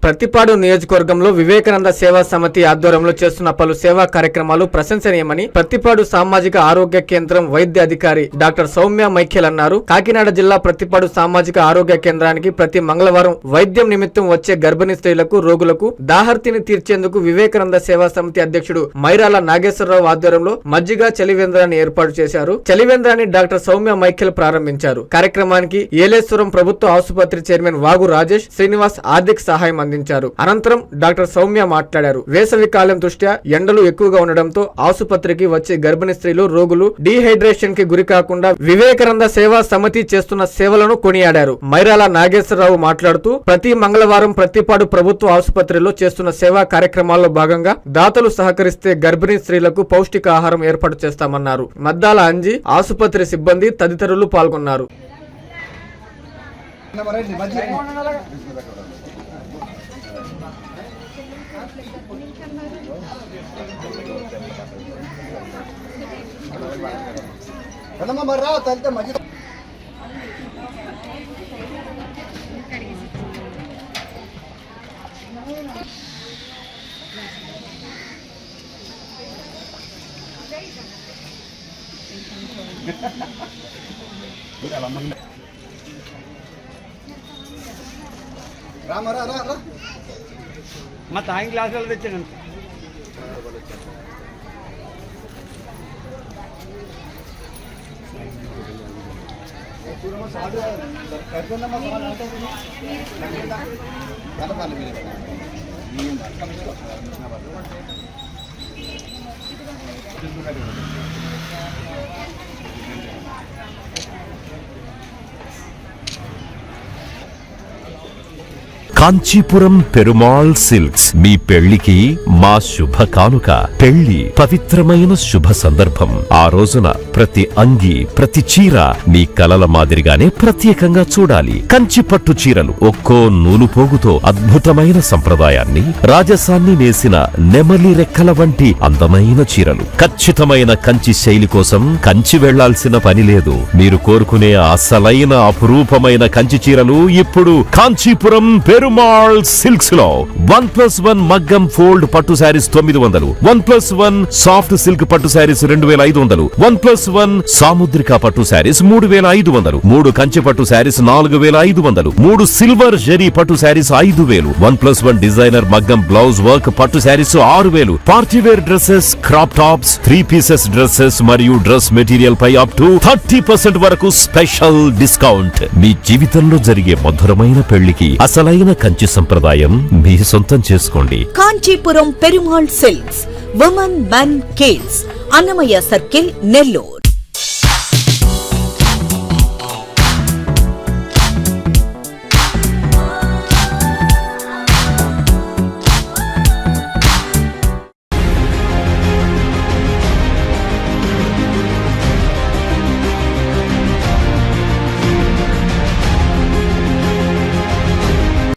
ప్రతిపాడు నియోజకవర్గంలో వివేకానంద సేవా సమితి ఆధ్వర్యంలో చేస్తున్న పలు సేవా కార్యక్రమాలు ప్రశంసనీయమని ప్రతిపాడు సామాజిక ఆరోగ్య కేంద్రం వైద్య అధికారి డాక్టర్ సౌమ్య మైఖేల్ అన్నారు. కాకినాడ జిల్లా ప్రతిపాడు సామాజిక ఆరోగ్య కేంద్రానికి ప్రతి మంగళవారం వైద్యం నిమిత్తం వచ్చే గర్భిణీ స్త్రీలకు, రోగులకు దాహర్తిని తీర్చేందుకు వివేకానంద సేవా సమితి అధ్యక్షుడు మైరాల నాగేశ్వరరావు ఆధ్వర్యంలో మజ్జిగ చలివేంద్రాన్ని ఏర్పాటు చేశారు. చలివేంద్రాన్ని డాక్టర్ సౌమ్య మైఖేల్ ప్రారంభించారు. కార్యక్రమానికి ఏలేశ్వరం ప్రభుత్వ ఆసుపత్రి చైర్మన్ వాగు రాజేష్ శ్రీనివాస్ ఆర్థిక సహాయం అందించారు. అనంతరం డాక్టర్ సౌమ్య మాట్లాడారు. వేసవి కాలం దృష్ట్యా ఎండలు ఎక్కువగా ఉండడంతో ఆసుపత్రికి వచ్చే గర్భిణీ స్త్రీలు, రోగులు డీహైడ్రేషన్ కి గురి కాకుండా వివేకానంద సేవా సమితి చేస్తున్న సేవలను కొనియాడారు. మైరాల నాగేశ్వరరావు మాట్లాడుతూ ప్రతి మంగళవారం ప్రతిపాడు ప్రభుత్వ ఆసుపత్రిలో చేస్తున్న సేవా కార్యక్రమాల్లో భాగంగా దాతలు సహకరిస్తే గర్భిణీ స్త్రీలకు పౌష్టికాహారం ఏర్పాటు చేస్తామన్నారు. మద్దాల అంజి, ఆసుపత్రి సిబ్బంది తదితరులు పాల్గొన్నారు. మా తాయి గ్లాసులు తెచ్చాను. కాంచీపురం పెరుమాళ్ సిల్క్స్ మీ పెళ్లికి మా శుభ కానుక. పెళ్లి పవిత్రమైన శుభ సందర్భం. ఆ రోజున ప్రతి అంగి, ప్రతి చీర మీ కలల మాదిరిగానే ప్రత్యేకంగా చూడాలి. కంచి పట్టు చీరలు ఒక్కో నూలు పోగుతో అద్భుతమైన సంప్రదాయాన్ని, రాజసాన్ని నేసిన నెమలి రెక్కల వంటి అందమైన చీరలు. ఖచ్చితమైన కంచి శైలి కోసం కంచి వెళ్లాల్సిన పని లేదు. మీరు కోరుకునే అసలైన అపురూపమైన కంచి చీరలు ఇప్పుడు కాంచీపురం పెరుమాళ్ సిల్క్స్ లో 1+1 మగ్గం ఫోల్డ్ పట్టు శారీస్ 900, 1+1 సాఫ్ట్ సిల్క్ పట్టు శారీస్ 2500, 1+1 సాముద్రిక పట్టు శారీస్ 3500, 3 కంచి పట్టు శారీస్ 4500, 3 సిల్వర్ జరీ పట్టు శారీస్ 5000, 1+1 డిజైనర్ మగ్గం బ్లౌజ్ వర్క్ పట్టు saris 6000, party wear dresses, crop tops, 3 pieces dresses మరియు డ్రెస్ మెటీరియల్ పై అప్ టు 30% వరకు స్పెషల్ డిస్కౌంట్. మీ జీవితంలో జరిగే మధురమైన పెళ్లికి అసలైన కంచి సంప్రదాయం మీ సొంతం చేసుకోండి. Kanchipuram Perumal silks, women, men, kids, Annamayya circle, Nellore.